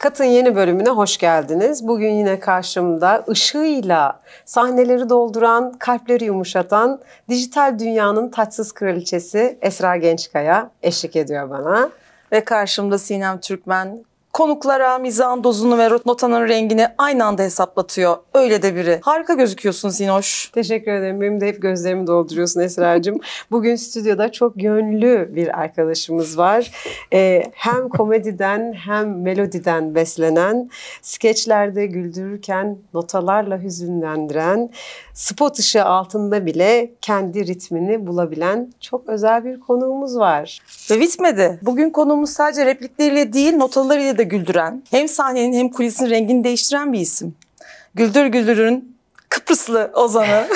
Kat'ın yeni bölümüne hoş geldiniz. Bugün yine karşımda ışığıyla sahneleri dolduran, kalpleri yumuşatan dijital dünyanın taçsız kraliçesi Esra Gençkaya eşlik ediyor bana. Ve karşımda Sinem Türkmen. Konuklara mizahın dozunu ve notanın rengini aynı anda hesaplatıyor. Öyle de biri. Harika gözüküyorsun Sinoş. Teşekkür ederim. Benim de hep gözlerimi dolduruyorsun Esra'cığım. Bugün stüdyoda çok yönlü bir arkadaşımız var. Hem komediden hem melodiden beslenen, skeçlerde güldürürken notalarla hüzünlendiren, spot ışığı altında bile kendi ritmini bulabilen çok özel bir konuğumuz var. Ve bitmedi. Bugün konuğumuz sadece replikleriyle değil notalarıyla da güldüren, hem sahnenin hem kulisin rengini değiştiren bir isim. Güldür Güldür'ün Kıbrıslı ozanı,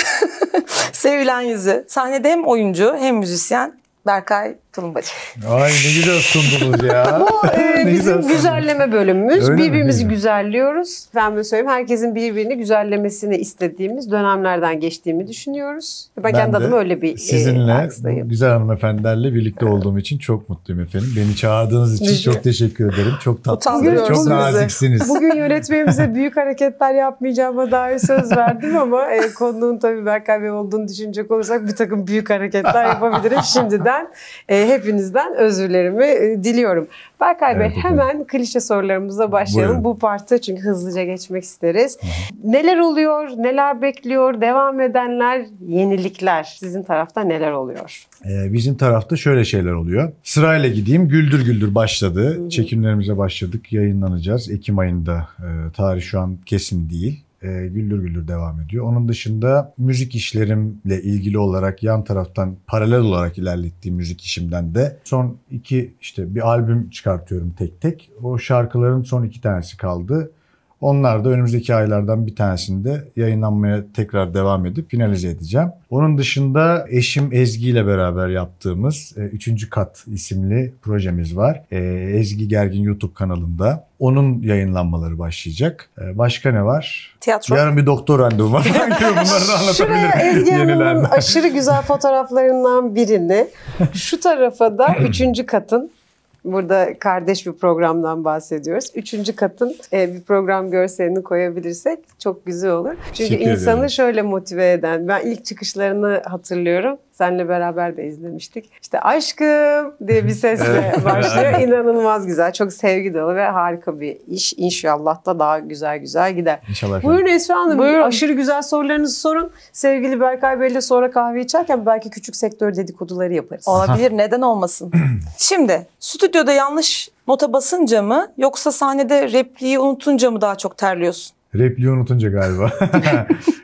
sevilen yüzü. Sahnede hem oyuncu hem müzisyen Berkay Tulumbacı. Ay ne güzel sundunuz ya. Bu bizim güzelleme bölümümüz. Öyle birbirimizi mi? güzelliyoruz. Ben böyle söyleyeyim, herkesin birbirini güzellemesini istediğimiz dönemlerden geçtiğimi düşünüyoruz. Ben kendi adıma öyle bir sizinle, bu güzel hanımefendilerle birlikte olduğum için çok mutluyum efendim. Beni çağırdığınız için çok teşekkür ederim. Çok tatlısınız, çok naziksiniz. Bugün yönetmenimize büyük hareketler yapmayacağıma dair söz verdim ama konuğun tabii Berkay Bey olduğunu düşünecek olursak bir takım büyük hareketler yapabilirim. Şimdiden hepinizden özürlerimi diliyorum. Berkay Bey, hemen klişe sorularımıza başlayalım. Buyurun. Bu partı çünkü hızlıca geçmek isteriz. Neler oluyor, neler bekliyor, devam edenler, yenilikler? Sizin tarafta neler oluyor? Bizim tarafta şöyle şeyler oluyor. Sırayla gideyim. Güldür Güldür başladı. Çekimlerimize başladık. Yayınlanacağız. Ekim ayında. Tarih şu an kesin değil. Güldür Güldür devam ediyor. Onun dışında müzik işlerimle ilgili olarak yan taraftan paralel olarak ilerlettiğim müzik işimden de son bir albüm çıkartıyorum tek tek. O şarkıların son 2 tanesi kaldı. Onlar da önümüzdeki aylardan bir tanesinde yayınlanmaya tekrar devam edip finalize edeceğim. Onun dışında eşim Ezgi ile beraber yaptığımız 3. Kat isimli projemiz var. Ezgi Gergin YouTube kanalında. Onun yayınlanmaları başlayacak. Başka ne var? Tiyatro. Yarın bir doktor randevum var. Bunları da anlatabilirim. Şuraya Ezgi Hanım'ın aşırı güzel fotoğraflarından birini, şu tarafa da 3. Katın, burada kardeş bir programdan bahsediyoruz. 3. Katın bir program görselini koyabilirsek çok güzel olur. Çünkü insanı şöyle motive eden, ben ilk çıkışlarını hatırlıyorum. Seninle beraber de izlemiştik. İşte aşkım diye bir sesle başlıyor. İnanılmaz güzel, çok sevgi dolu ve harika bir iş. İnşallah da daha güzel gider. İnşallah. Buyurun Esra Hanım. Buyurun. Aşırı güzel sorularınızı sorun. Sevgili Berkay Bey'le sonra kahve içerken belki küçük sektör dedikoduları yaparız. Olabilir, neden olmasın? Şimdi stüdyoda yanlış nota basınca mı yoksa sahnede repliği unutunca mı daha çok terliyorsun? Repliği unutunca galiba.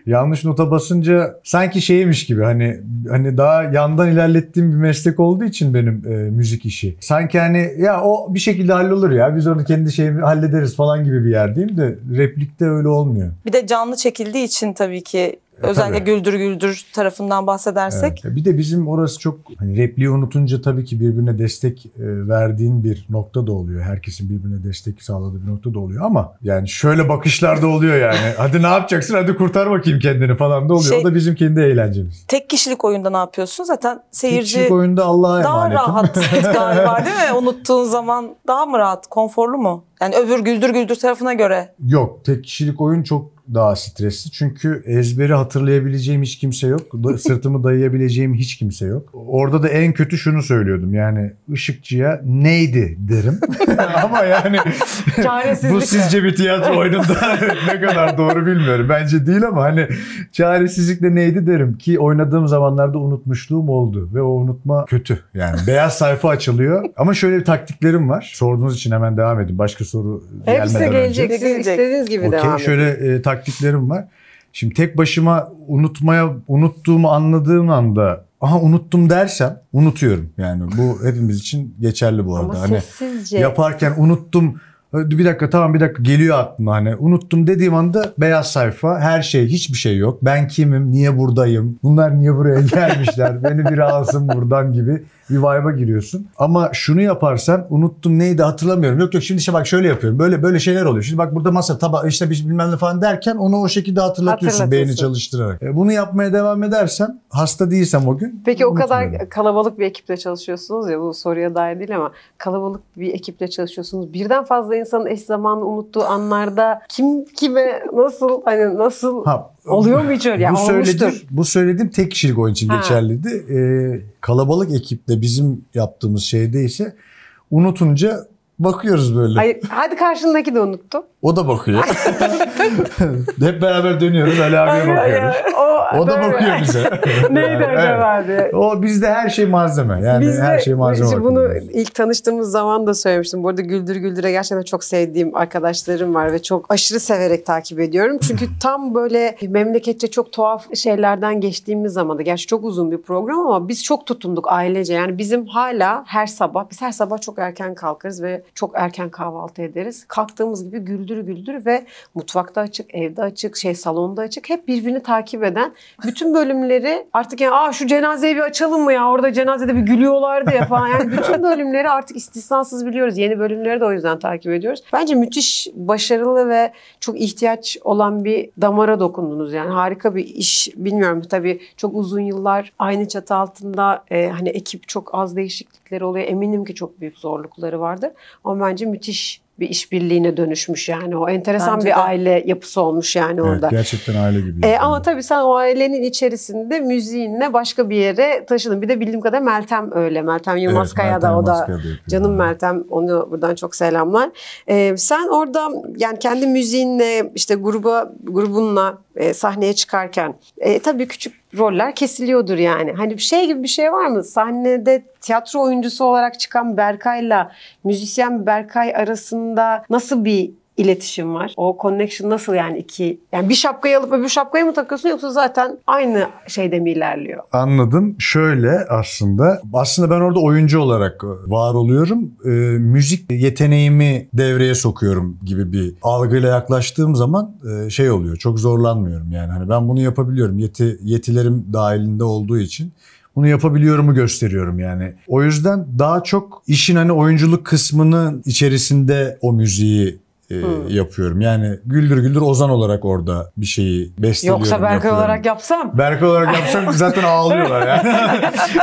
Yanlış nota basınca sanki şeymiş gibi hani daha yandan ilerlettiğim bir meslek olduğu için benim müzik işi. Sanki hani ya o bir şekilde hallolur ya biz onu kendi şeyimi hallederiz falan gibi bir yerdeyim de replikte öyle olmuyor. Bir de canlı çekildiği için tabii ki özellikle Güldür Güldür tarafından bahsedersek. Evet. Bir de bizim orası çok repliği unutunca tabii ki birbirine destek verdiğin bir nokta da oluyor. Herkesin birbirine destek sağladığı bir nokta da oluyor ama yani şöyle bakışlar da oluyor yani. Hadi ne yapacaksın? Hadi kurtar bakayım kendini falan da oluyor. O da bizim kendi eğlencemiz. Tek kişilik oyunda ne yapıyorsun? Zaten seyirci tek kişilik oyunda Allah'a emanetim. Daha rahat galiba değil mi? Unuttuğun zaman daha mı rahat? Konforlu mu? Yani öbür Güldür Güldür tarafına göre. Yok. Tek kişilik oyun çok daha stresli. Çünkü ezberi hatırlayabileceğim hiç kimse yok. Sırtımı dayayabileceğim hiç kimse yok. Orada da en kötü şunu söylüyordum. Yani ışıkçıya neydi derim. Ama yani bu sizce bir tiyatro oyununda ne kadar doğru bilmiyorum. Bence değil ama hani çaresizlikle neydi derim ki oynadığım zamanlarda unutmuşluğum oldu. Ve o unutma kötü. Yani beyaz sayfa açılıyor. Ama şöyle bir taktiklerim var. Sorduğunuz için hemen devam edin. Başka soru hepsi gelmeden gelecek. önce. Siz istediğiniz gibi devam edin. Şöyle taktiklerim var. Şimdi tek başıma unuttuğumu anladığım anda unuttum dersem unutuyorum. Yani bu hepimiz için geçerli bu arada. Ama hani sessizce. Yaparken unuttum. Bir dakika geliyor aklıma hani unuttum dediğim anda beyaz sayfa, her şey, hiçbir şey yok. Ben kimim, niye buradayım, bunlar niye buraya gelmişler, beni biri alsın buradan gibi bir vibe'a giriyorsun. Ama şunu yaparsan unuttum neydi hatırlamıyorum. Yok şimdi bak şöyle yapıyorum. Böyle şeyler oluyor. Şimdi bak burada masa bilmem ne falan derken onu o şekilde hatırlatıyorsun beyni çalıştırarak. Bunu yapmaya devam edersem hasta değilsem o gün. Peki o kadar kalabalık bir ekiple çalışıyorsunuz ya, bu soruya dair değil ama kalabalık bir ekiple çalışıyorsunuz. Birden fazla insanın eş zamanlı unuttuğu anlarda kim kime nasıl hani nasıl oluyor mu hiç öyle? Yani bu söylediğim tek kişilik oyun için geçerliydi. Kalabalık ekiple bizim yaptığımız şeyde ise unutunca bakıyoruz böyle. Hayır, hadi karşındaki de unuttu. O da bakıyor. Hep beraber dönüyoruz. Ali abiye bakıyoruz. O da bakıyor bize. Neydi acaba diye. O bizde her şey malzeme. Yani bizde, her şey malzeme. Bunu ilk tanıştığımız zaman da söylemiştim. Bu arada Güldür Güldür'e gerçekten çok sevdiğim arkadaşlarım var ve çok aşırı severek takip ediyorum. Çünkü tam böyle memleketçe çok tuhaf şeylerden geçtiğimiz zamanda, gerçi çok uzun bir program ama biz çok tutunduk ailece. Yani bizim hala biz her sabah çok erken kalkarız ve çok erken kahvaltı ederiz. Kalktığımız gibi Güldür Güldür ve mutfakta açık, evde açık, salonda açık. Hep birbirini takip eden bütün bölümleri artık yani şu cenazeyi bir açalım mı ya, orada cenazede bir gülüyorlardı ya falan. Yani bütün bölümleri artık istisnasız biliyoruz. Yeni bölümleri de o yüzden takip ediyoruz. Bence müthiş başarılı ve çok ihtiyaç olan bir damara dokundunuz. Yani harika bir iş. Bilmiyorum, tabii çok uzun yıllar aynı çatı altında hani ekip çok az değişiklikleri oluyor. Eminim ki çok büyük zorlukları vardır. Ama bence müthiş bir işbirliğine dönüşmüş yani. O enteresan bence bir aile yapısı olmuş yani orada. Evet, gerçekten aile gibi. Ama tabii sen o ailenin içerisinde müziğinle başka bir yere taşıdın. Bir de bildiğim kadar Meltem öyle. Meltem Yılmazkaya da o da canım Meltem. Onu buradan çok selamlar. Sen orada yani kendi müziğinle işte grubunla sahneye çıkarken tabii küçük roller kesiliyordur yani. Hani gibi bir şey var mı? Sahnede tiyatro oyuncusu olarak çıkan Berkay'la müzisyen Berkay arasında nasıl bir iletişim var? O connection nasıl yani yani bir şapkayı alıp öbür şapkayı mı takıyorsun yoksa zaten aynı şeyde mi ilerliyor? Anladım. Şöyle aslında ben orada oyuncu olarak var oluyorum. Müzik yeteneğimi devreye sokuyorum gibi bir algıyla yaklaştığım zaman oluyor. Çok zorlanmıyorum yani. Hani ben bunu yapabiliyorum. Yetilerim dahilinde olduğu için bunu yapabiliyorumu gösteriyorum yani. O yüzden daha çok işin hani oyunculuk kısmının içerisinde o müziği yapıyorum. Yani Güldür Güldür Ozan olarak orada bir şeyi besteliyorum. Yoksa Berkay olarak yapsam? Berkay olarak yapsam zaten ağlıyorlar yani.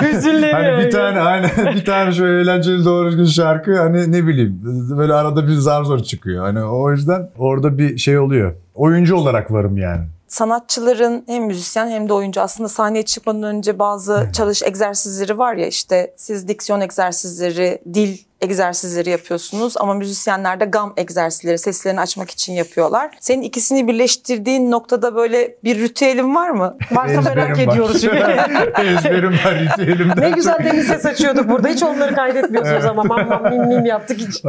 Hüzünleniyor. Hani bir tane şöyle eğlenceli doğru düzgün şarkı hani ne bileyim böyle arada bir zar çıkıyor. Hani o yüzden orada bir şey oluyor. Oyuncu olarak varım yani. Sanatçıların hem müzisyen hem de oyuncu aslında sahneye çıkmadan önce bazı çalış egzersizleri var ya, işte siz diksiyon egzersizleri, dil egzersizleri yapıyorsunuz ama müzisyenler de gam egzersizleri, seslerini açmak için yapıyorlar. Senin ikisini birleştirdiğin noktada böyle bir ritüelin var mı? Varsa merak ediyoruz çünkü. Ezberim var, ritüelim. Ne güzel demin ses açıyorduk burada. Hiç onları kaydetmiyorsunuz ama mam mim yaptık hiç.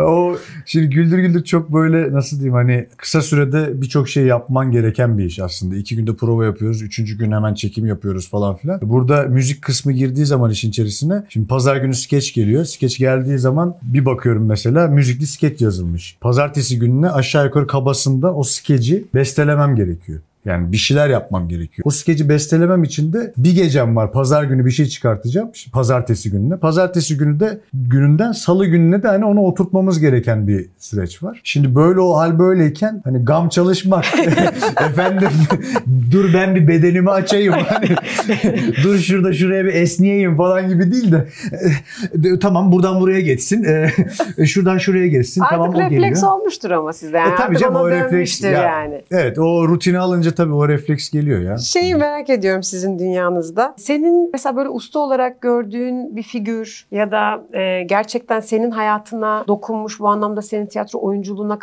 Şimdi Güldür Güldür çok böyle nasıl diyeyim hani kısa sürede birçok şey yapman gereken bir iş aslında. 2 günde prova yapıyoruz. 3. gün hemen çekim yapıyoruz falan filan. Burada müzik kısmı girdiği zaman işin içerisine. Şimdi pazar günü skeç geliyor. Skeç geldiği zaman bir bakıyorum mesela müzikli skeç yazılmış. Pazartesi gününe aşağı yukarı kabasında o skeci bestelemem gerekiyor. Yani bir şeyler yapmam gerekiyor. O skeci bestelemem için de bir gecem var. Pazar günü bir şey çıkartacağım. Pazartesi gününe. Pazartesi gününden salı gününe de hani onu oturtmamız gereken bir süreç var. Şimdi o hal böyleyken hani gam çalışmak. Efendim dur ben bir bedenimi açayım. Hani, dur şuraya bir esneyeyim falan gibi değil de tamam buradan buraya geçsin. Şuradan şuraya geçsin. Artık tamam, o refleks geliyor. olmuştur ama sizde. Yani. Tabii canım o refleks. Yani. Evet o rutini alınca tabii o refleks geliyor ya. Şeyi merak ediyorum sizin dünyanızda. Senin mesela böyle usta olarak gördüğün bir figür ya da gerçekten senin hayatına dokunmuş, bu anlamda senin tiyatro oyunculuğuna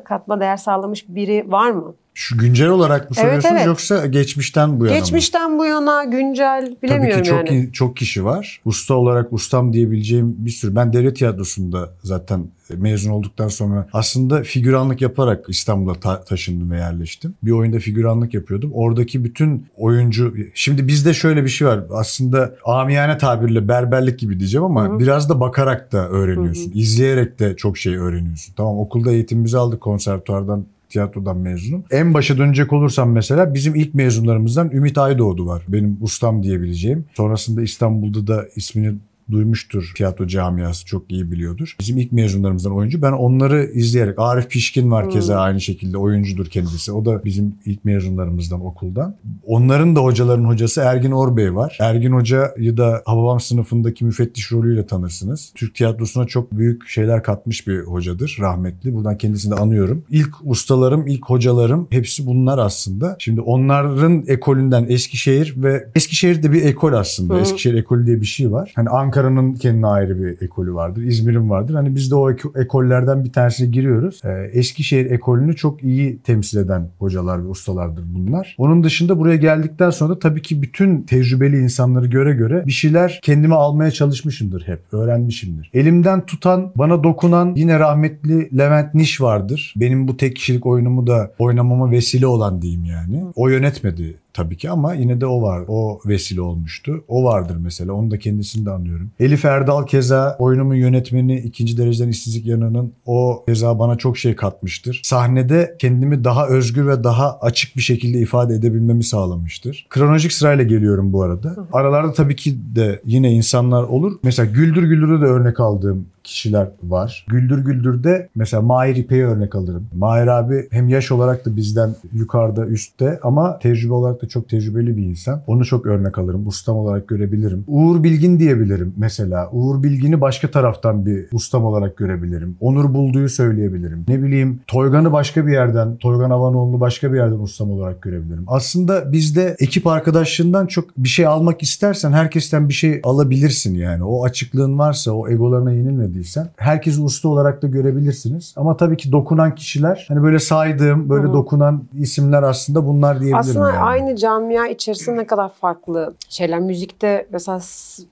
katma değer sağlamış biri var mı? Şu güncel olarak mı soruyorsunuz evet. Yoksa geçmişten bu yana mı? Geçmişten bu yana güncel bilemiyorum tabii ki yani. çok kişi var. Usta olarak ustam diyebileceğim bir sürü. Ben devlet tiyatrosunda zaten mezun olduktan sonra aslında figüranlık yaparak İstanbul'a taşındım ve yerleştim. Bir oyunda figüranlık yapıyordum. Oradaki bütün oyuncu... Şimdi bizde şöyle bir şey var. Aslında amiyane tabirle berberlik gibi diyeceğim ama biraz da bakarak da öğreniyorsun. İzleyerek de çok şey öğreniyorsun. Tamam okulda eğitimimizi aldık konservatuvardan. Tiyatrodan mezunum. En başa dönecek olursam mesela bizim ilk mezunlarımızdan Ümit Aydoğdu var. Benim ustam diyebileceğim. Sonrasında İstanbul'da da ismini duymuştur, tiyatro camiası çok iyi biliyordur. Bizim ilk mezunlarımızdan oyuncu. Ben onları izleyerek, Arif Pişkin var keza aynı şekilde, oyuncudur kendisi. O da bizim ilk mezunlarımızdan okuldan. Onların da hocaların hocası Ergin Orbey var. Ergin Hoca'yı da Hababam sınıfındaki müfettiş rolüyle tanırsınız. Türk tiyatrosuna çok büyük şeyler katmış bir hocadır, rahmetli. Buradan kendisini de anıyorum. İlk ustalarım, ilk hocalarım hepsi bunlar aslında. Şimdi onların ekolünden Eskişehir'de bir ekol aslında. Eskişehir ekolü diye bir şey var. Hani Ankara'nın kendine ayrı bir ekolü vardır. İzmir'in vardır. Hani biz de o ekollerden bir tanesine giriyoruz. Eskişehir ekolünü çok iyi temsil eden hocalar ve ustalardır bunlar. Onun dışında buraya geldikten sonra da tabii ki bütün tecrübeli insanları göre bir şeyler kendime almaya çalışmışımdır hep. Öğrenmişimdir. Elimden tutan, bana dokunan yine rahmetli Levent Niş vardır. Benim bu tek kişilik oyunumu da oynamama vesile olan diyeyim yani. O yönetmedi tabii ki ama yine de o var. O vesile olmuştu. O vardır mesela. Onu da kendisini de anlıyorum. Elif Erdal keza oyunumun yönetmeni, 2. dereceden işsizlik yanının, o keza bana çok şey katmıştır. Sahnede kendimi daha özgür ve daha açık bir şekilde ifade edebilmemi sağlamıştır. Kronolojik sırayla geliyorum bu arada. Aralarda tabii ki de yine insanlar olur. Mesela Güldür Güldür'ü de örnek aldığım kişiler var. Güldür Güldür'de mesela Mahir İpek'i örnek alırım. Mahir abi hem yaş olarak da bizden yukarıda, üstte ama tecrübe olarak da çok tecrübeli bir insan. Onu çok örnek alırım. Ustam olarak görebilirim. Uğur Bilgin diyebilirim mesela. Uğur Bilgin'i başka taraftan bir ustam olarak görebilirim. Onur Buldu'yu söyleyebilirim. Ne bileyim, Toygan'ı başka bir yerden, Toygan Avanoğlu'nu başka bir yerden ustam olarak görebilirim. Aslında bizde ekip arkadaşlığından çok bir şey almak istersen herkesten bir şey alabilirsin yani. O açıklığın varsa, o egolarına yenilmediysen herkesi usta olarak da görebilirsiniz. Ama tabii ki dokunan kişiler, hani böyle saydığım, böyle dokunan isimler aslında bunlar diyebilirim. Aslında yani. Aynı camia içerisinde ne kadar farklı şeyler. Müzikte mesela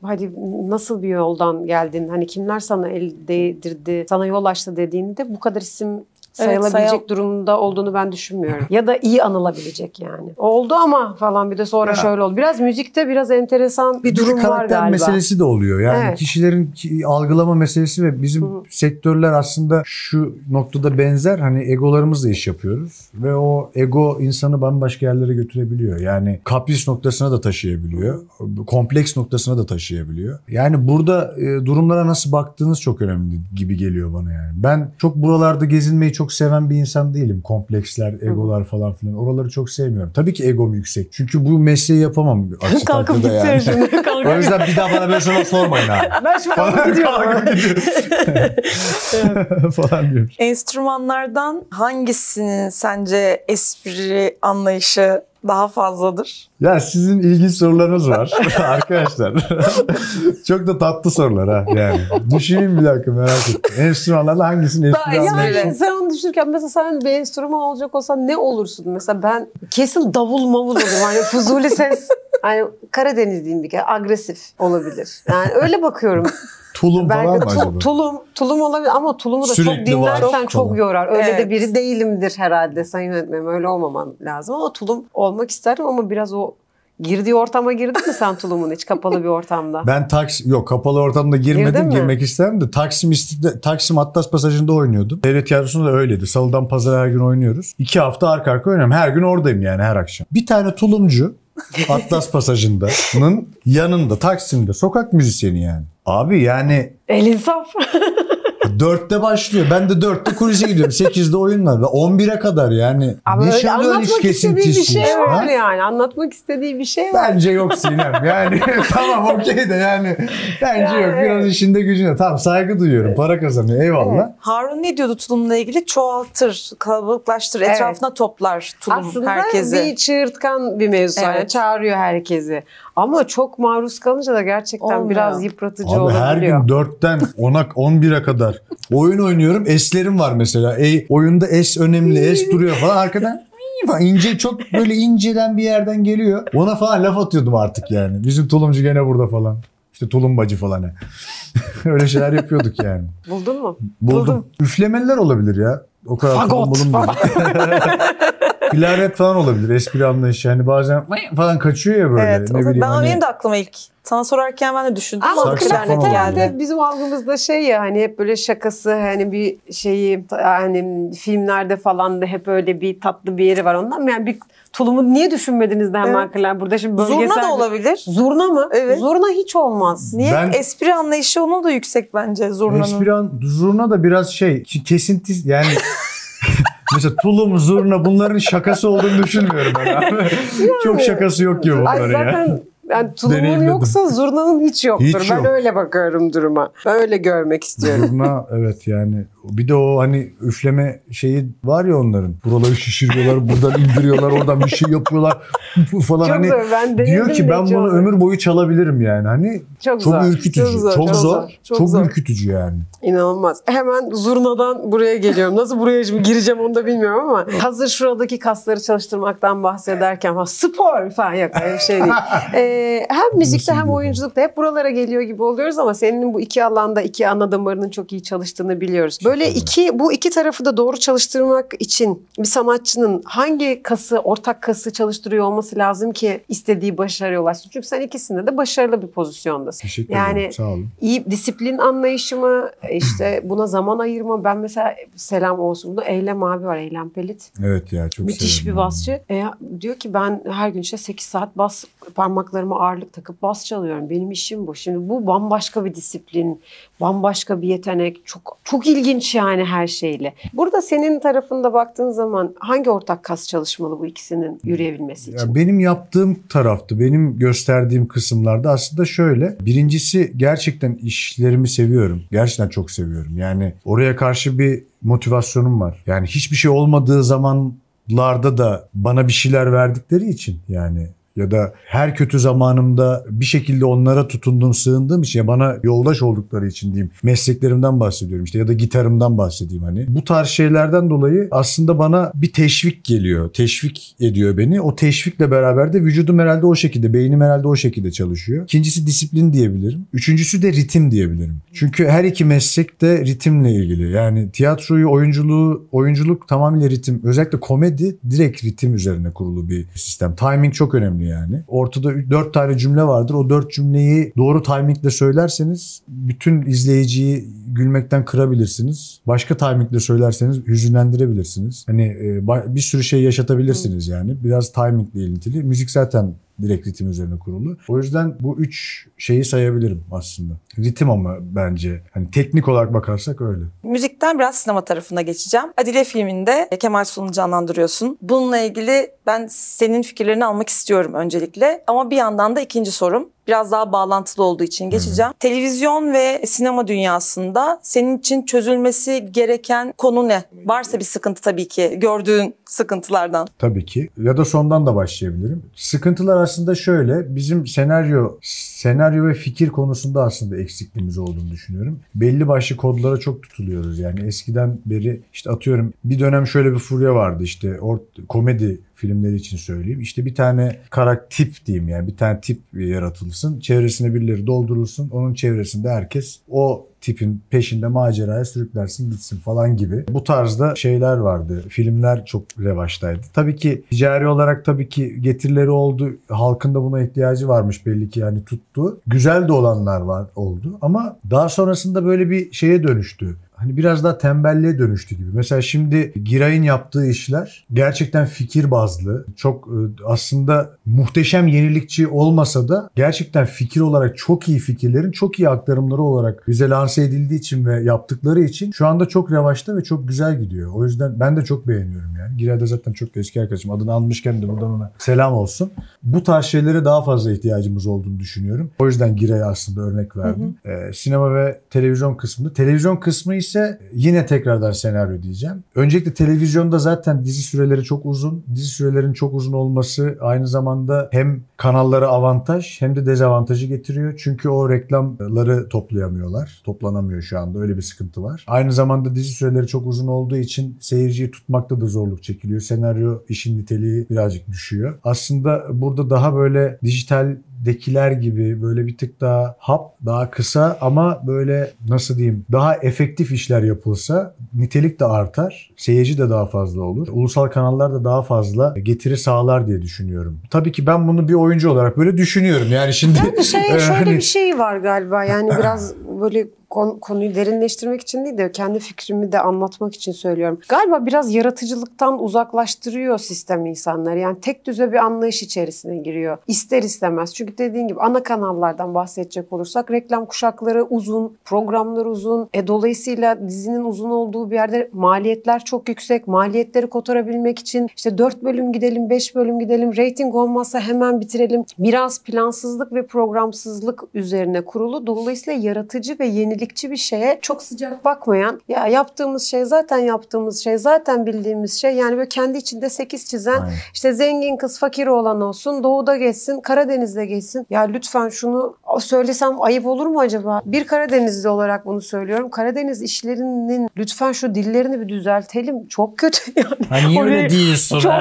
hadi nasıl bir yoldan geldin? Hani kimler sana el değdirdi, sana yol açtı dediğinde bu kadar isim sayılabilecek durumda olduğunu ben düşünmüyorum. Ya da iyi anılabilecek yani. Oldu ama falan bir de sonra şöyle oldu. Biraz müzikte biraz enteresan bir durum var galiba. Karakter meselesi de oluyor. Yani kişilerin algılama meselesi ve bizim sektörler aslında şu noktada benzer. Hani egolarımızla iş yapıyoruz ve o ego insanı bambaşka yerlere götürebiliyor. Yani kapris noktasına da taşıyabiliyor. Kompleks noktasına da taşıyabiliyor. Yani burada durumlara nasıl baktığınız çok önemli gibi geliyor bana yani. Ben çok buralarda gezinmeyi çok seven bir insan değilim. Kompleksler, egolar falan filan. Oraları çok sevmiyorum. Tabii ki egom yüksek. Çünkü bu mesleği yapamam. Kalkıp gitsene şimdi. O yüzden bir daha bana böyle sorular sormayın abi. Ben şu an gidiyorum. falan diyorum. Enstrümanlardan hangisinin sence espri anlayışı daha fazladır? Ya sizin ilginç sorularınız var arkadaşlar. Çok da tatlı sorular ha yani. Düşüneyim bir dakika, merak ettim. Enstrümanlarla hangisinin espri anlayışı? Yani sen onu düşünürken mesela sen bir enstrüman olacak olsan ne olursun? Mesela ben kesin davul mavul olurum. Hani fuzuli ses. Hani Karadenizliyim bir kere. Agresif olabilir. Yani öyle bakıyorum. Tulum falan mı acaba? Tulum olabilir ama tulumu da Sürekli çok dinlersen çok yorar. Öyle de biri Evet. değilimdir herhalde sayın yönetmenim. Öyle olmaman lazım ama tulum olmak isterim ama biraz o girdiği ortama girdin mi sen tulumun hiç kapalı bir ortamda? Ben kapalı ortamda girmedim, girmek isterim de Taksim Atlas Pasajı'nda oynuyordum. Devlet Tiyatrosu'nda da öyleydi. Salıdan pazara her gün oynuyoruz. 2 hafta arka arka oynuyorum. Her gün oradayım yani, her akşam. Bir tane tulumcu Atlas Pasajı'nın yanında, Taksim'de, sokak müzisyeni yani. Abi yani El insaf. 4'te başlıyor. Ben de 4'te kulise gidiyorum. 8'de oyunlar ve 11'e kadar yani. Ama ne öyle çalıyor anlatmak hiç istediği bir kesintisiz? şey var Ha? yani. Anlatmak istediği bir şey var. Bence yok Sinem. Yani tamam okey de yani bence yok. Biraz işinde gücünde. Tamam, saygı duyuyorum. Para kazanıyor. Eyvallah. Harun ne diyordu tulumla ilgili? Çoğaltır, kalabalıklaştır, etrafına toplar tulum aslında herkesi. bir çığırtkan bir mevzu. Yani çağırıyor herkesi. Ama çok maruz kalınca da gerçekten Olmuyor. biraz yıpratıcı Abi olabiliyor. her gün 4'ten 10'a 11'e kadar oyun oynuyorum. S'lerim var mesela. Oyunda S önemli. S duruyor falan. Arkadan ince, çok böyle inceden bir yerden geliyor. Ona falan laf atıyordum artık yani. Bizim tulumcu gene burada falan. İşte tulumbacı falan. Öyle şeyler yapıyorduk yani. Buldun mu? Buldum. Üflemeler olabilir ya. O kadar Fagot. tulum bulunmuyor. Klarnet falan olabilir. Espri anlayışı. Hani bazen falan kaçıyor ya böyle. Evet. Ne bileyim, hani... Benim de aklıma ilk sana sorarken ben de düşündüm. Ama klarnet geldi. Bizim algımızda şey ya, hani hep böyle şakası, hani bir şeyi, hani filmlerde falan da hep öyle bir tatlı bir yeri var ondan. Yani bir tulumu niye düşünmediniz de hemen klarnet? Burada şimdi bölgesel... Zurna da olabilir. Zurna mı? Evet. Zurna hiç olmaz. Niye? Espri anlayışı onun da yüksek bence zurnanın. Zurna da biraz kesinti yani... Mesela tulum, zurna bunların şakası olduğunu düşünmüyorum ben abi. Yani, çok şakası yok gibi bunların zaten yani tulumun yoksa zurnanın hiç yoktur. Hiç ben öyle bakıyorum duruma. Ben öyle görmek istiyorum. Zurna evet yani. Bir de o hani üfleme şeyi var ya onların. Buraları şişiriyorlar, buradan indiriyorlar, oradan bir şey yapıyorlar falan. Çok hani zor. Ben diyor ki ben bunu ömür boyu çalabilirim yani. Hani çok ürkütücü. Çok ürkütücü yani. İnanılmaz. Hemen zurnadan buraya geliyorum. Nasıl buraya şimdi gireceğim onu da bilmiyorum ama hazır şuradaki kasları çalıştırmaktan bahsederken spor falan yok, öyle bir şey değil. Hem müzikte hem oyunculukta hep buralara geliyor gibi oluyoruz ama senin bu iki alanda iki ana damarının çok iyi çalıştığını biliyoruz. Böyle bu iki tarafı da doğru çalıştırmak için bir sanatçının hangi ortak kası çalıştırıyor olması lazım ki istediği başarıya ulaşsın? Çünkü sen ikisinde de başarılı bir pozisyondasın. Teşekkür ederim. Sağ olun. İyi disiplin anlayışı mı, işte buna zaman ayırma. Ben mesela selam olsun. Burada Eylem abi var. Eylem Pelit. Evet ya, çok müthiş bir basçı. Diyor ki ben her gün işte 8 saat bas, parmaklarıma ağırlık takıp bas çalıyorum. Benim işim bu. Şimdi bu bambaşka bir disiplin, bambaşka bir yetenek. Çok ilginç yani her şeyle. Burada senin tarafında baktığın zaman hangi ortak kas çalışmalı bu ikisinin yürüyebilmesi için? Ya benim yaptığım taraftı. Benim gösterdiğim kısımlarda aslında şöyle. Birincisi, gerçekten işlerimi seviyorum. Gerçekten çok seviyorum. Yani oraya karşı bir motivasyonum var. Yani hiçbir şey olmadığı zamanlarda da bana bir şeyler verdikleri için yani, ya da her kötü zamanımda bir şekilde onlara tutundum, sığındığım için, ya bana yoldaş oldukları için diyeyim. Mesleklerimden bahsediyorum işte, ya da gitarımdan bahsedeyim hani. Bu tarz şeylerden dolayı aslında bana bir teşvik geliyor. Teşvik ediyor beni. O teşvikle beraber de vücudum herhalde o şekilde, beynim herhalde o şekilde çalışıyor. İkincisi disiplin diyebilirim. Üçüncüsü de ritim diyebilirim. Çünkü her iki meslek de ritimle ilgili. Yani tiyatroyu, oyunculuk tamamıyla ritim. Özellikle komedi direkt ritim üzerine kurulu bir sistem. Timing çok önemli yani. Ortada 4 tane cümle vardır. O 4 cümleyi doğru timingle söylerseniz bütün izleyiciyi gülmekten kırabilirsiniz. Başka timingle söylerseniz hüzünlendirebilirsiniz. Hani bir sürü şey yaşatabilirsiniz yani. Biraz timingle ilintili. Müzik zaten direkt ritim üzerine kurulu. O yüzden bu 3 şeyi sayabilirim aslında. Ritim ama bence hani teknik olarak bakarsak öyle. Müzikten biraz sinema tarafına geçeceğim. Adile filminde Kemal Sunal'ı canlandırıyorsun. Bununla ilgili ben senin fikirlerini almak istiyorum öncelikle. Ama bir yandan da ikinci sorum biraz daha bağlantılı olduğu için geçeceğim. Televizyon ve sinema dünyasında senin için çözülmesi gereken konu ne? Varsa bir sıkıntı, tabii ki gördüğün sıkıntılardan. Tabii ki. Ya da sondan da başlayabilirim. Sıkıntılar aslında şöyle. Bizim senaryo ve fikir konusunda aslında eksikliğimiz olduğunu düşünüyorum. Belli başlı kodlara çok tutuluyoruz. Yani eskiden beri işte atıyorum bir dönem şöyle bir furya vardı işte komedi filmleri için söyleyeyim. İşte bir tane tip diyeyim yani, bir tane tip yaratılsın. Çevresine birileri doldurulsun. Onun çevresinde herkes o tipin peşinde maceraya sürüklersin gitsin falan gibi. Bu tarzda şeyler vardı. Filmler çok revaçtaydı. Tabii ki ticari olarak tabii ki getirileri oldu. Halkın da buna ihtiyacı varmış belli ki, yani tuttu. Güzel de olanlar oldu ama daha sonrasında böyle bir şeye dönüştü. Hani biraz daha tembelliğe dönüştü gibi. Mesela şimdi Giray'ın yaptığı işler gerçekten fikir bazlı. Çok aslında muhteşem yenilikçi olmasa da gerçekten fikir olarak çok iyi fikirlerin çok iyi aktarımları olarak bize lanse edildiği için ve yaptıkları için şu anda çok revaçta ve çok güzel gidiyor. O yüzden ben de çok beğeniyorum yani. Giray da zaten çok eski arkadaşım. Adını almışken de buradan ona selam olsun. Bu tarz şeylere daha fazla ihtiyacımız olduğunu düşünüyorum. O yüzden Giray'a aslında örnek verdim. Sinema ve televizyon kısmında. Televizyon kısmı ise yine tekrardan senaryo diyeceğim. Öncelikle televizyonda zaten dizi süreleri çok uzun. Dizi sürelerinin çok uzun olması aynı zamanda hem kanallara avantaj hem de dezavantajı getiriyor. Çünkü o reklamları toplayamıyorlar. Toplanamıyor şu anda. Öyle bir sıkıntı var. Aynı zamanda dizi süreleri çok uzun olduğu için seyirciyi tutmakta da zorluk çekiliyor. Senaryo işin niteliği birazcık düşüyor. Aslında burada daha böyle dijital dekiler gibi böyle bir tık daha daha kısa ama böyle nasıl diyeyim daha efektif işler yapılsa nitelik de artar. Seyirci de daha fazla olur. Ulusal kanallar da daha fazla getiri sağlar diye düşünüyorum. Tabii ki ben bunu bir oyuncu olarak böyle düşünüyorum. Yani şimdi şöyle bir şey var galiba. Yani biraz böyle konuyu derinleştirmek için değil de kendi fikrimi de anlatmak için söylüyorum. Galiba biraz yaratıcılıktan uzaklaştırıyor sistem insanları. Yani tek düze bir anlayış içerisine giriyor. İster istemez. Çünkü dediğin gibi ana kanallardan bahsedecek olursak reklam kuşakları uzun, programlar uzun. Dolayısıyla dizinin uzun olduğu bir yerde maliyetler çok yüksek. Maliyetleri kotarabilmek için işte 4 bölüm gidelim, 5 bölüm gidelim. Reyting olmazsa hemen bitirelim. Biraz plansızlık ve programsızlık üzerine kurulu. Dolayısıyla yaratıcı ve yenilikçi bir şeye çok sıcak bakmayan, ya yaptığımız şey zaten bildiğimiz şey. Yani böyle kendi içinde 8 çizen, aynen, işte zengin kız fakir oğlan olsun, doğuda geçsin, Karadeniz'de geçsin. Ya lütfen şunu söylesem ayıp olur mu acaba? Bir Karadenizli olarak bunu söylüyorum. Karadeniz işlerinin lütfen şu dillerini bir düzeltelim. Çok kötü yani. Hani öyle değilsin. Çok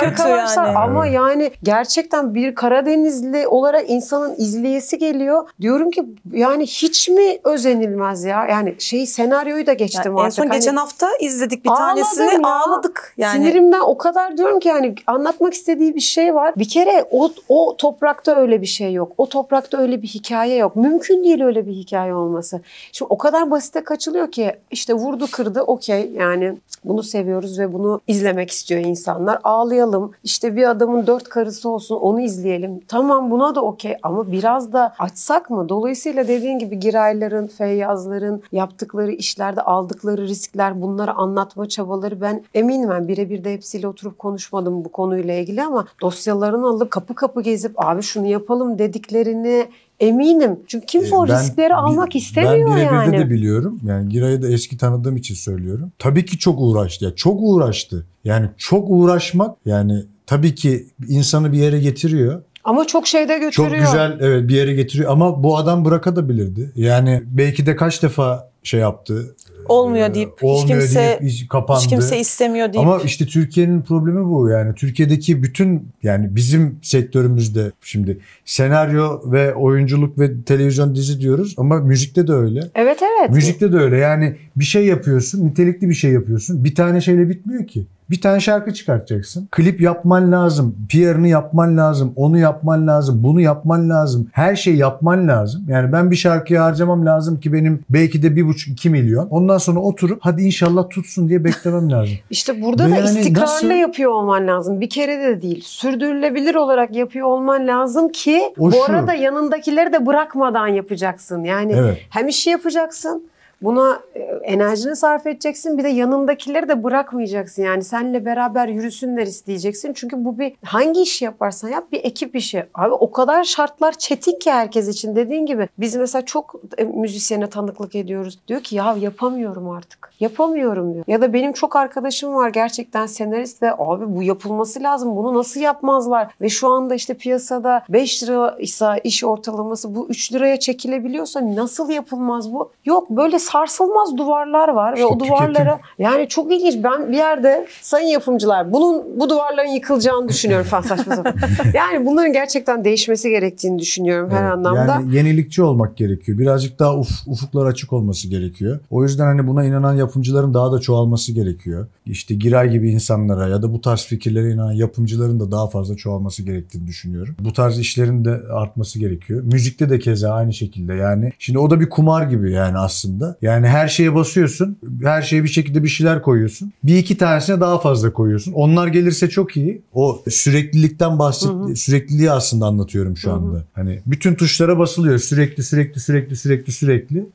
kötü yani. Ama yani gerçekten bir Karadenizli olarak insanın izleyesi geliyor. Diyorum ki yani hiç mi özenilmez ya? Yani senaryoyu da geçtim yani artık. En son geçen hafta izledik bir tanesini, ağladık. Yani. Sinirimden o kadar diyorum ki yani anlatmak istediği bir şey var. Bir kere o toprakta öyle bir şey yok. O toprakta öyle bir hikaye yok. Mümkün değil öyle bir hikaye olması. Şimdi o kadar basite kaçılıyor ki işte vurdu kırdı okey yani bunu seviyoruz ve bunu izlemek istiyor insanlar. Ağlayalım. İşte bir adamın 4 karısı olsun onu izleyelim. Tamam buna da okey ama biraz da açsak mı? Dolayısıyla dediğin gibi Girayların, Feyyazların yaptıkları işlerde aldıkları riskler, bunları anlatma çabaları ben eminim birebir de hepsiyle oturup konuşmadım bu konuyla ilgili ama dosyalarını alıp kapı kapı gezip abi şunu yapalım dediklerini eminim. Çünkü kimse o riskleri almak istemiyor yani. Ben birebir de biliyorum. Yani Giray'ı da eski tanıdığım için söylüyorum. Tabii ki çok uğraştı. Ya çok uğraştı. Yani çok uğraşmak yani tabii ki insanı bir yere getiriyor. Ama çok şeyde götürüyor. Çok güzel evet bir yere getiriyor ama bu adam bırakabilirdi. Yani belki de kaç defa yaptı. Olmuyor deyip hiç kimse istemiyor deyip. Ama işte Türkiye'nin problemi bu yani. Türkiye'deki bütün yani bizim sektörümüzde şimdi senaryo ve oyunculuk ve televizyon dizi diyoruz ama müzikte de öyle. Evet. Müzikte de öyle yani bir şey yapıyorsun, nitelikli bir şey yapıyorsun. Bir tane şeyle bitmiyor ki. Bir tane şarkı çıkartacaksın. Klip yapman lazım. PR'ını yapman lazım. Onu yapman lazım. Bunu yapman lazım. Her şeyi yapman lazım. Yani ben bir şarkıya harcamam lazım ki benim belki de 1,5-2 milyon. Ondan sonra oturup hadi inşallah tutsun diye beklemem lazım. İşte burada da yani istikrarlı yapıyor olman lazım. Bir kere de değil. Sürdürülebilir olarak yapıyor olman lazım ki arada yanındakileri de bırakmadan yapacaksın. Yani hem işi yapacaksın. Buna enerjini sarf edeceksin. Bir de yanındakileri de bırakmayacaksın. Yani seninle beraber yürüsünler isteyeceksin. Çünkü bu hangi işi yaparsan yap bir ekip işi. Abi o kadar şartlar çetin ki herkes için. Dediğin gibi biz mesela çok müzisyene tanıklık ediyoruz. Diyor ki ya yapamıyorum artık. Yapamıyorum diyor. Ya da benim çok arkadaşım var gerçekten senarist ve abi bu yapılması lazım. Bunu nasıl yapmazlar? Ve şu anda işte piyasada 5 lira ise iş ortalaması bu 3 liraya çekilebiliyorsa nasıl yapılmaz bu? Yok böyle sarsılmaz duvarlar var işte ve o duvarlara yani çok ilginç. Ben bir yerde sayın yapımcılar bu duvarların yıkılacağını düşünüyorum falan saçma sapan. Yani bunların gerçekten değişmesi gerektiğini düşünüyorum her anlamda. Yani yenilikçi olmak gerekiyor. Birazcık daha ufuklar açık olması gerekiyor. O yüzden hani buna inanan yapımcıların daha da çoğalması gerekiyor. İşte Giray gibi insanlara ya da bu tarz fikirlere inanan yapımcıların da daha fazla çoğalması gerektiğini düşünüyorum. Bu tarz işlerin de artması gerekiyor. Müzikte de keza aynı şekilde yani. Şimdi o da bir kumar gibi yani aslında. Yani her şeye basıyorsun. Her şeye bir şekilde bir şeyler koyuyorsun. Bir iki tanesine daha fazla koyuyorsun. Onlar gelirse çok iyi. O süreklilikten sürekliliği aslında anlatıyorum şu anda. Hani bütün tuşlara basılıyor. Sürekli.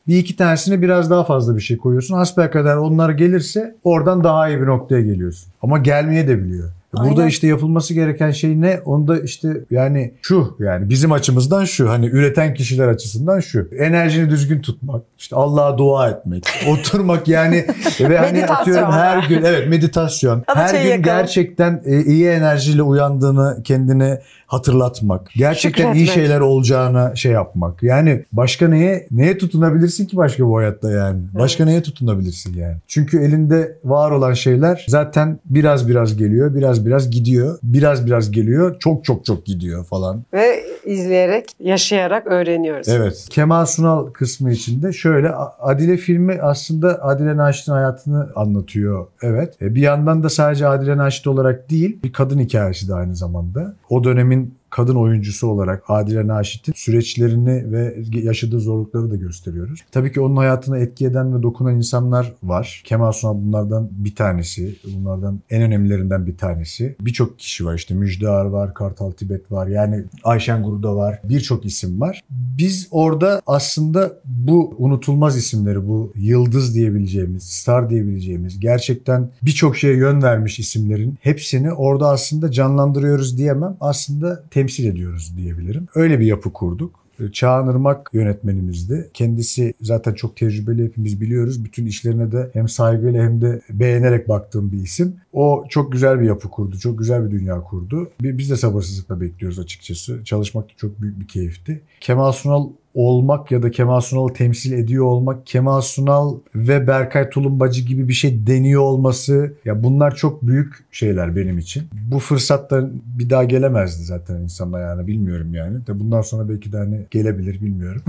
Bir iki tanesine biraz daha fazla bir şey koyuyorsun. Hasbelkader onlar gelirse oradan daha iyi bir noktaya geliyorsun. Ama gelmeye de biliyor. Burada işte yapılması gereken şey ne? Onda işte yani yani bizim açımızdan şu hani üreten kişiler açısından şu. Enerjini düzgün tutmak, işte Allah'a dua etmek, oturmak yani ve hani atıyorum her gün meditasyon. Her gün gerçekten iyi enerjiyle uyandığını kendine hatırlatmak. Gerçekten iyi şeyler olacağına yapmak. Yani başka neye tutunabilirsin ki başka bu hayatta yani? Başka neye tutunabilirsin yani? Çünkü elinde var olan şeyler zaten biraz geliyor, biraz biraz gidiyor. Biraz geliyor. Çok gidiyor falan. Ve izleyerek, yaşayarak öğreniyoruz. Evet. Kemal Sunal kısmı içinde şöyle, Adile filmi aslında Adile Naşit'in hayatını anlatıyor. Evet. Bir yandan da sadece Adile Naşit olarak değil, bir kadın hikayesi de aynı zamanda. O dönemin kadın oyuncusu olarak Adile Naşit'in süreçlerini ve yaşadığı zorlukları da gösteriyoruz. Tabii ki onun hayatına etki eden ve dokunan insanlar var. Kemal Sunal bunlardan bir tanesi. Bunlardan en önemlilerinden bir tanesi. Birçok kişi var işte. Müjde Ar var, Kartal Tibet var. Yani Ayşen Guruda var. Birçok isim var. Biz orada aslında bu unutulmaz isimleri, bu yıldız diyebileceğimiz, star diyebileceğimiz, gerçekten birçok şeye yön vermiş isimlerin hepsini orada aslında canlandırıyoruz diyemem. Aslında temsil ediyoruz diyebilirim. Öyle bir yapı kurduk. Çağan Irmak yönetmenimizdi. Kendisi zaten çok tecrübeli, hepimiz biliyoruz. Bütün işlerine de hem saygıyla hem de beğenerek baktığım bir isim. O çok güzel bir yapı kurdu. Çok güzel bir dünya kurdu. Biz de sabırsızlıkla bekliyoruz açıkçası. Çalışmak da çok büyük bir keyifti. Kemal Sunal olmak ya da Kemal Sunal'ı temsil ediyor olmak, Kemal Sunal ve Berkay Tulumbacı gibi bir şey deniyor olması, ya bunlar çok büyük şeyler benim için. Bu fırsat da bir daha gelemezdi zaten insanın ayağına, bilmiyorum yani. De bundan sonra belki de hani gelebilir, bilmiyorum.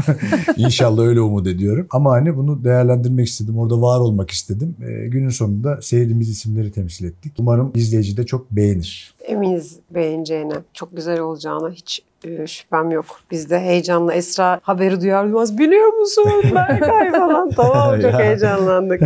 İnşallah öyle umut ediyorum. Ama hani bunu değerlendirmek istedim. Orada var olmak istedim. Günün sonunda sevdiğimiz isimleri temsil ettik. Umarım izleyici de çok beğenir. Eminiz beğeneceğine, çok güzel olacağına hiç şüphem yok. Biz de heyecanla Esra haberi duyar duymaz biliyor musun Berkay falan, tamam, çok heyecanlandık.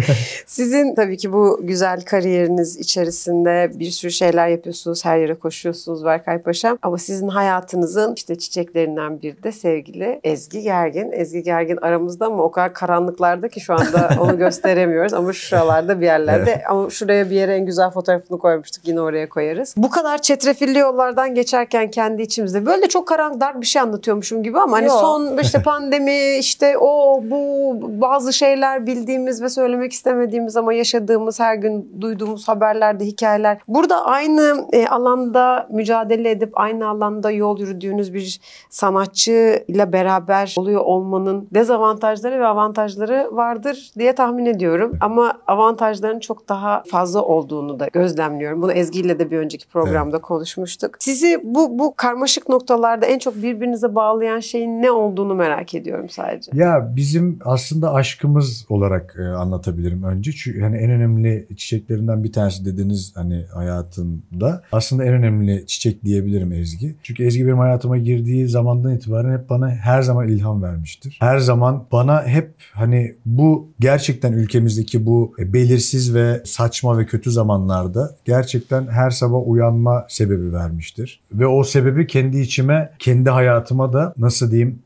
Sizin tabii ki bu güzel kariyeriniz içerisinde bir sürü şeyler yapıyorsunuz, her yere koşuyorsunuz Berkay Paşam. Ama sizin hayatınızın işte çiçeklerinden biri de sevgili Ezgi Gergin. Ezgi Gergin aramızda ama o kadar karanlıklarda ki şu anda onu gösteremiyoruz ama şuralarda bir yerlerde. Evet. Ama şuraya bir yere en güzel fotoğrafını koymuştuk, yine oraya koyarız. Bu kadar çetrefilli yollardan geçerken kendi içimizde böyle çok karanlık, dark bir şey anlatıyormuşum gibi ama hani son işte pandemi, işte o bu bazı şeyler bildiğimiz ve söylemek istemediğimiz ama yaşadığımız, her gün duyduğumuz haberlerde hikayeler. Burada aynı alanda mücadele edip aynı alanda yol yürüdüğünüz bir sanatçı ile beraber oluyor olmanın dezavantajları ve avantajları vardır diye tahmin ediyorum. Ama avantajların çok daha fazla olduğunu da gözlemliyorum. Bunu Ezgi ile de bir önceki programda konuşmuştuk. Sizi bu karmaşık noktalarda en çok birbirinize bağlayan şeyin ne olduğunu merak ediyorum sadece. Ya bizim aslında aşkımız olarak anlatabilirim önce. Çünkü hani en önemli çiçeklerinden bir tanesi dediniz hani hayatımda. Aslında en önemli çiçek diyebilirim Ezgi. Çünkü Ezgi benim hayatıma girdiği zamandan itibaren hep bana her zaman ilham vermiştir. Her zaman bana hep hani bu gerçekten ülkemizdeki bu belirsiz ve saçma ve kötü zamanlarda gerçekten her sabah uyanma sebebi vermiştir. Ve o sebebi kendi içime, kendi hayatıma da nasıl diyeyim?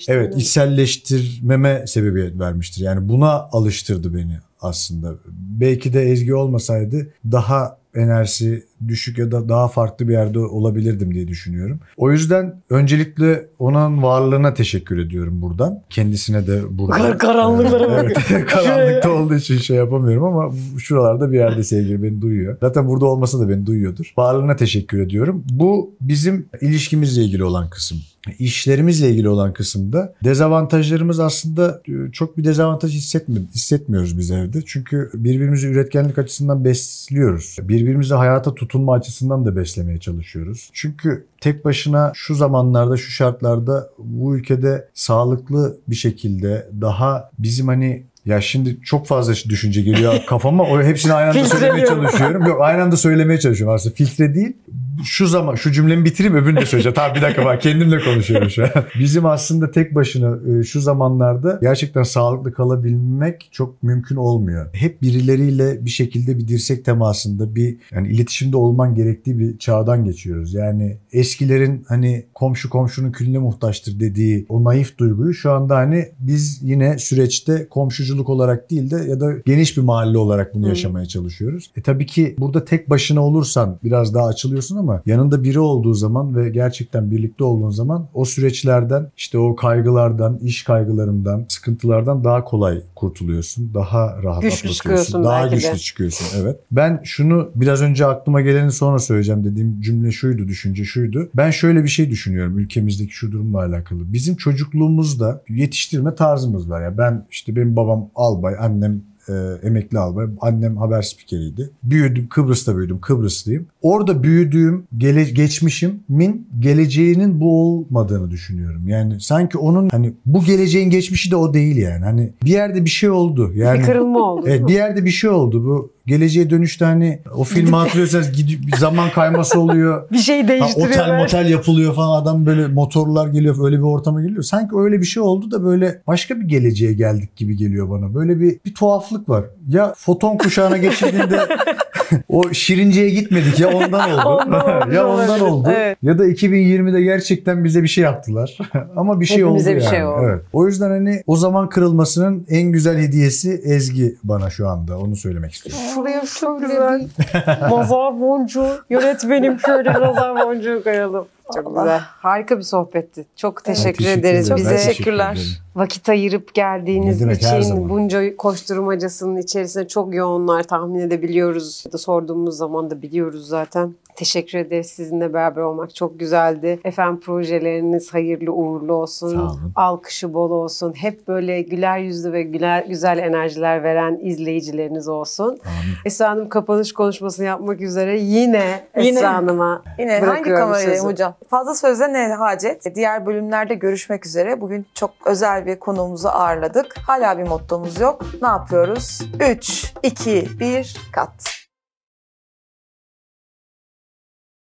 Evet, içselleştirmeme sebebiyet vermiştir. Yani buna alıştırdı beni aslında. Belki de Ezgi olmasaydı daha enerjisi düşük ya da daha farklı bir yerde olabilirdim diye düşünüyorum. O yüzden öncelikle onun varlığına teşekkür ediyorum buradan. Kendisine de buradan. Karanlıklara evet, karanlıkta olduğu için şey yapamıyorum ama şuralarda bir yerde sevgili beni duyuyor. Zaten burada olmasa da beni duyuyordur. Varlığına teşekkür ediyorum. Bu bizim ilişkimizle ilgili olan kısım. İşlerimizle ilgili olan kısımda dezavantajlarımız aslında çok bir dezavantaj hissetmiyoruz biz evde. Çünkü birbirimizi üretkenlik açısından besliyoruz. Birbirimizi hayata tutunma açısından da beslemeye çalışıyoruz. Çünkü tek başına şu zamanlarda, şu şartlarda bu ülkede sağlıklı bir şekilde daha bizim hani ya şimdi çok fazla düşünce geliyor kafama. O hepsini aynı anda söylemeye çalışıyorum. Yok, aynı anda söylemeye çalışıyorum aslında. Filtre değil. Şu zaman şu cümlemi bitireyim, öbürünü de söyleyeceğim. Tamam, bir dakika bak, kendimle konuşuyorum şu an. Bizim aslında tek başına şu zamanlarda gerçekten sağlıklı kalabilmek çok mümkün olmuyor. Hep birileriyle bir şekilde bir dirsek temasında, bir yani iletişimde olman gerektiği bir çağdan geçiyoruz. Yani eskilerin hani komşu komşunun külüne muhtaçtır dediği o naif duyguyu şu anda hani biz yine süreçte komşuculuk olarak değil de ya da geniş bir mahalle olarak bunu yaşamaya çalışıyoruz. Tabii ki burada tek başına olursan biraz daha açılıyorsun ama yanında biri olduğu zaman ve gerçekten birlikte olduğun zaman o süreçlerden, işte o kaygılardan, iş kaygılarından, sıkıntılardan daha kolay kurtuluyorsun. Daha rahat atlatıyorsun. Daha güçlü çıkıyorsun. Evet. Ben şunu biraz önce aklıma geleni sonra söyleyeceğim dediğim cümle şuydu, düşünce şuydu. Ben şöyle bir şey düşünüyorum ülkemizdeki şu durumla alakalı. Bizim çocukluğumuzda yetiştirme tarzımız var. Ya ben işte benim babam albay, annem emekli albay. Annem haber spikeriydi. Büyüdüm, Kıbrıs'ta büyüdüm. Kıbrıslıyım. Orada büyüdüğüm geçmişimin geleceğinin bu olmadığını düşünüyorum. Yani sanki onun hani bu geleceğin geçmişi de o değil yani. Hani bir yerde bir şey oldu. Yani bir kırılma oldu. Evet, bir yerde bir şey oldu. Bu Geleceğe Dönüş'te hani o filmi hatırlıyorsanız zaman kayması oluyor. Bir şey değiştiriyorlar. Otel motel yapılıyor falan, adam böyle motorlar geliyor, öyle bir ortama geliyor. Sanki öyle bir şey oldu da böyle başka bir geleceğe geldik gibi geliyor bana. Böyle bir tuhaflık var. Ya foton kuşağına geçildiğinde o Şirince'ye gitmedik ya ondan oldu. Ya ondan oldu. Evet. Ya da 2020'de gerçekten bize bir şey yaptılar. Ama bir şey hepimize oldu bir yani. Şey oldu. Evet. O yüzden hani o zaman kırılmasının en güzel hediyesi Ezgi bana şu anda. Onu söylemek istiyorum. Şuraya şöyle bir nazar boncuğu, yönetmenim şöyle bir nazar boncuğu koyalım. Çok güzel. Harika bir sohbetti. Çok teşekkür ederiz. Çok Bize teşekkürler. Vakit ayırıp geldiğiniz demek, için, bunca koşturmacasının içerisinde çok yoğunlar, tahmin edebiliyoruz. Ya da sorduğumuz zaman da biliyoruz zaten. Teşekkür ederiz. Sizinle beraber olmak çok güzeldi. Efendim projeleriniz hayırlı uğurlu olsun. Alkışı bol olsun. Hep böyle güler yüzlü ve güzel enerjiler veren izleyicileriniz olsun. Amin. Esra Hanım kapanış konuşmasını yapmak üzere yine Esra Hanım'a hangi kamerayı hocam? Fazla söze ne hacet? Diğer bölümlerde görüşmek üzere. Bugün çok özel bir konuğumuzu ağırladık. Hala bir mottomuz yok. Ne yapıyoruz? 3, 2, 1, kat.